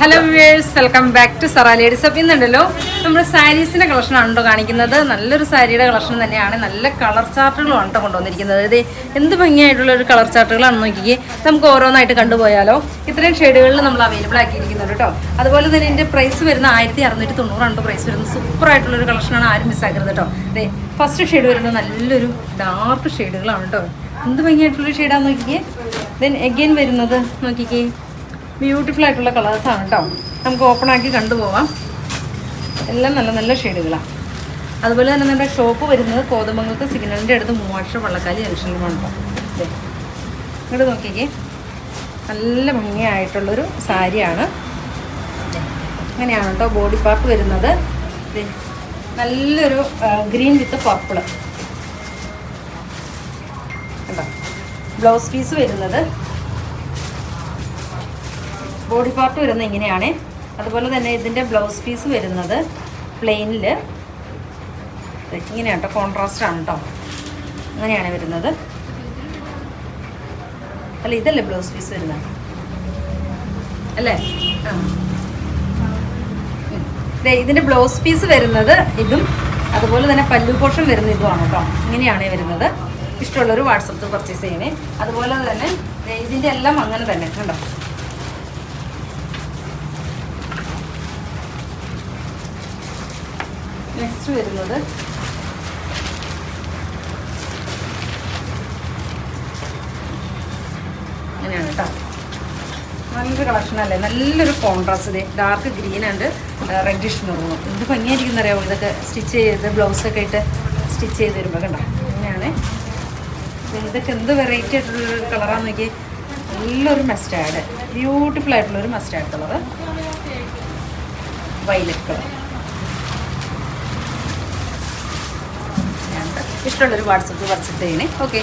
Hello viewers, welcome back to Sara Ladies. അപ്പോൾ ഇന്നുണ്ടല്ലോ നമ്മുടെ സാരീസിൻ്റെ കളക്ഷനാണല്ലോ കാണിക്കുന്നത്. നല്ലൊരു സാരിയുടെ കളക്ഷൻ തന്നെയാണ്. നല്ല കളർ ചാർട്ടുകളാണ് കേട്ടോ കൊണ്ടുവന്നിരിക്കുന്നത്. ഇത് എന്ത് ഭംഗിയായിട്ടുള്ള ഒരു കളർ ചാർട്ടുകളാണെന്ന് നോക്കിയേ. നമുക്ക് ഓരോന്നായിട്ട് കണ്ടുപോയാലോ. ഇത്രയും ഷെയ്ഡുകളിൽ നമ്മൾ അവൈലബിൾ ആക്കിയിരിക്കുന്നുണ്ട് കേട്ടോ. അതുപോലെ തന്നെ ഇതിൻ്റെ പ്രൈസ് വരുന്ന 1690 പ്രൈസ് വരുന്ന സൂപ്പറായിട്ടുള്ളൊരു കളക്ഷനാണ്. ആരും മിസ്സാക്കരുത് കേട്ടോ. അതെ, ഫസ്റ്റ് ഷെയ്ഡ് വരുന്നത് നല്ലൊരു ഡാർക്ക് ഷെയ്ഡുകളാണ് കേട്ടോ. എന്ത് ഭംഗിയായിട്ടുള്ള ഷെയ്ഡാന്ന് നോക്കിക്കേ. ദെൻ എഗെയിൻ വരുന്നത് നോക്കിക്കേ, ബ്യൂട്ടിഫുൾ ആയിട്ടുള്ള കളേഴ്സാണ് കേട്ടോ. നമുക്ക് ഓപ്പൺ ആക്കി കണ്ടുപോകാം. എല്ലാം നല്ല നല്ല ഷെയ്ഡുകളാണ്. അതുപോലെ തന്നെ നമ്മുടെ ഷോപ്പ് വരുന്നത് കോതമംഗലത്തെ സിഗ്നലിൻ്റെ അടുത്ത് 3 വള്ളക്കാലി ജംഗ്ഷനിലുമാണ് കേട്ടോ. അതെ, ഇങ്ങോട്ട് നോക്കിക്കേ, നല്ല ഭംഗിയായിട്ടുള്ളൊരു സാരിയാണ്. അങ്ങനെയാണ് കേട്ടോ ബോഡി പാർട്ട് വരുന്നത്. നല്ലൊരു ഗ്രീൻ വിത്ത് പർപ്പിള് കേട്ടോ. ബ്ലൗസ് പീസ് വരുന്നത് ബോഡി പാർട്ട് വരുന്നത് ഇങ്ങനെയാണ്. അതുപോലെ തന്നെ ഇതിൻ്റെ ബ്ലൗസ് പീസ് വരുന്നത് പ്ലെയിനിൽ ഇങ്ങനെയാണ് കേട്ടോ. കോൺട്രാസ്റ്റ് ആണ് കേട്ടോ. അങ്ങനെയാണ് വരുന്നത്. അല്ല, ഇതല്ലേ ബ്ലൗസ് പീസ് വരുന്നത് അല്ലേ? ഇതിൻ്റെ ബ്ലൗസ് പീസ് വരുന്നത് ഇതും, അതുപോലെ തന്നെ പല്ലു പോർഷൻ വരുന്ന ഇതുമാണ് കേട്ടോ. ഇങ്ങനെയാണ് വരുന്നത്. ഇഷ്ടമുള്ളൊരു വാട്സപ്പിൽ പർച്ചേസ് ചെയ്യണേ. അതുപോലെ തന്നെ ഇതിൻ്റെ എല്ലാം അങ്ങനെ തന്നെ കണ്ടോ. നെക്സ്റ്റ് വരുന്നത് അങ്ങനെയാണ് കേട്ടോ. നല്ലൊരു കളക്ഷനല്ലേ, നല്ലൊരു കോൺട്രാസ്റ്റ്. ഇത് dark green and reddish maroon. എന്ത് ഭംഗിയായിരിക്കും അറിയാമോ ഇതൊക്കെ സ്റ്റിച്ച് ചെയ്ത് ബ്ലൗസൊക്കെ ഇട്ട് സ്റ്റിച്ച് ചെയ്ത് വരുമ്പോൾ കണ്ടോ. അങ്ങനെയാണ് ഇതൊക്കെ. എന്ത് വെറൈറ്റി ആയിട്ടുള്ളൊരു കളറാന്ന് നോക്കി. നല്ലൊരു മസ്റ്റാർഡ്, ബ്യൂട്ടിഫുൾ ആയിട്ടുള്ളൊരു മസ്റ്റാർഡ് കളറ്, വൈലറ്റ് കളർ. ഇഷ്ടമുള്ളൊരു വാട്സപ്പിൽ പർച്ചേസ് ചെയ്യണേ. ഓക്കെ.